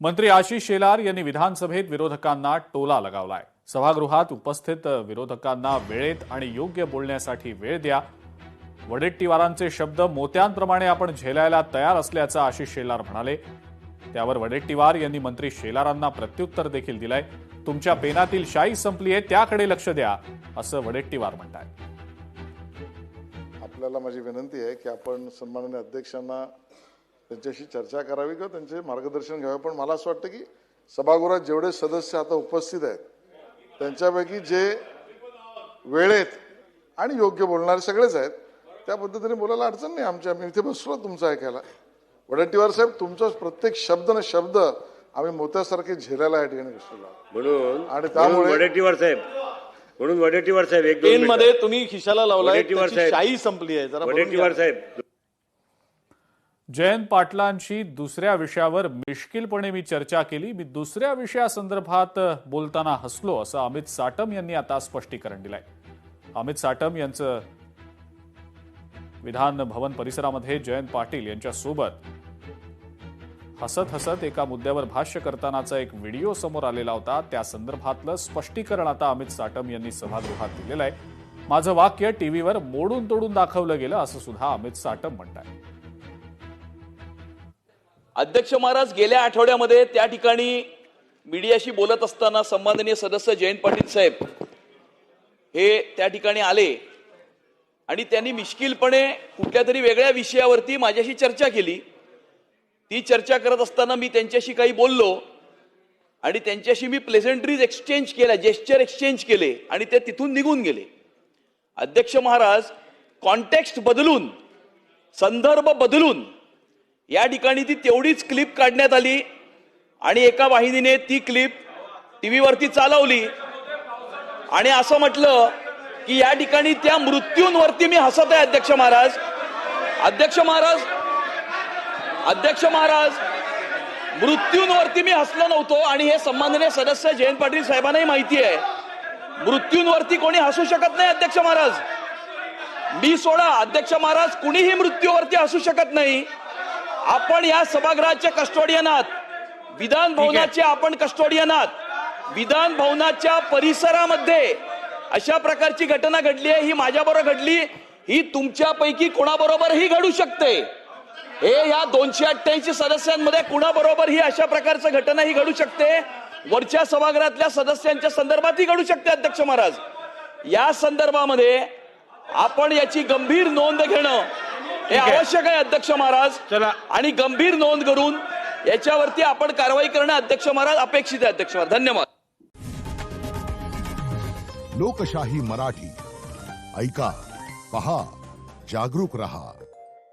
मंत्री आशिष शेलार यांनी विधानसभेत विरोधकांना टोला लगावलाय। सभागृहात उपस्थित विरोधकांना वेळेत आणि योग्य बोलण्यासाठी वेळ द्या। वडेट्टीवारांचे शब्द मोत्यांप्रमाणे आपण झेलायला तयार असल्याचं आशिष शेलार म्हणाले। त्यावर वडेट्टीवार यांनी मंत्री शेलारांना प्रत्युत्तर देखील दिलंय। तुमच्या पेनातील शाई संपली आहे, त्याकडे लक्ष द्या, असं वडेट्टीवार म्हणतात। आपल्याला माझी विनंती आहे की आपण सन्माननीय अध्यक्षांना त्यांच्याशी चर्चा करावी किंवा त्यांचे मार्गदर्शन घ्यावे। पण मला असं वाटतं की सभागृहात जेवढे सदस्य आता उपस्थित आहेत त्यांच्यापैकी जे वेळेत आणि योग्य बोलणारे सगळेच आहेत, त्या पद्धतीने बोलायला अडचण नाही। आम्ही इथे बसलो तुमचं ऐकायला। वडेट्टीवार साहेब, तुमचा प्रत्येक शब्द न शब्द आम्ही मोत्यासारखे झेलायला या ठिकाणी बसलो म्हणून आणि त्यामुळे वडेट्टीवार साहेब एक पेन मध्ये तुम्ही खिशाला लावलाय, वडेट्टीवार साहेब, शाई संपली आहे, जरा वडेट्टीवार साहेब। जयंत पाटलांशी दुसऱ्या विषयावर मिश्किलपणे मी चर्चा केली। मी दुसऱ्या विषयासंदर्भात बोलताना हसलो, असं अमित साटम यांनी आता स्पष्टीकरण दिलंय। अमित साटम यांचं विधान भवन परिसरामध्ये जयंत पाटील यांच्या सोबत हसत हसत एका मुद्द्यावर भाष्य करतानाचा एक व्हिडिओ समोर आलेला होता। त्या संदर्भातलं स्पष्टीकरण आता अमित साटम यांनी सभागृहात दिलेलं आहे। माझं वाक्य टीव्हीवर मोडून तोडून दाखवलं गेलं, असं सुद्धा अमित साटम म्हणतात। अध्यक्ष महाराज, गेल्या आठवड्यामध्ये त्या ठिकाणी मीडियाशी बोलत असताना सन्माननीय सदस्य जयंत पाटील साहेब हे त्या ठिकाणी आले आणि त्यांनी मिश्किलपणे कुठल्या तरी वेगळ्या विषयावरती माझ्याशी चर्चा केली। ती चर्चा करत असताना मी त्यांच्याशी काही बोललो आणि त्यांच्याशी मी प्लेझेंटरीज एक्सचेंज केल्या, जेस्चर एक्सचेंज केले आणि ते तिथून निघून गेले। अध्यक्ष महाराज, कॉन्टेक्स्ट बदलून, संदर्भ बदलून या ठिकाणी ती तेवढीच क्लिप काढण्यात आली आणि एका वाहिनीने ती क्लिप टीव्हीवरती चालवली आणि असं म्हटलं की या ठिकाणी त्या मृत्यूंवरती मी हसत आहे। अध्यक्ष महाराज, मृत्यूंवरती मी हसलो नव्हतो आणि हे सन्माननीय सदस्य जयंत पाटील साहेबांनाही माहिती आहे। मृत्यूंवरती कोणी हसू शकत नाही अध्यक्ष महाराज। मी सोडा अध्यक्ष महाराज, कुणीही मृत्यूवरती हसू शकत नाही। आपण या सभागृहाचे कस्टोडियन आहात, विधान भवनाचे आपण कस्टोडियन आहात। विधान भवनाच्या परिसरामध्ये अशा प्रकारची घटना घडली आहे, ही माझ्याबरोबर घडली, ही तुमच्यापैकी कोणाबरोबरही घडू शकते। हे या 288 सदस्यांमध्ये कुणाबरोबर ही अशा प्रकारची घटना ही घडू शकते, वरच्या सभागृहातल्या सदस्यांच्या संदर्भातही घडू शकते। अध्यक्ष महाराज, या संदर्भामध्ये आपण याची गंभीर नोंद घेणं हे आवश्यक आहे अध्यक्ष महाराज। आणि गंभीर नोंद करून याच्यावरती आपण कारवाई करणं अध्यक्ष महाराज अपेक्षित आहे। अध्यक्ष महाराज, धन्यवाद। लोकशाही मराठी ऐका, पहा, जागरूक रहा।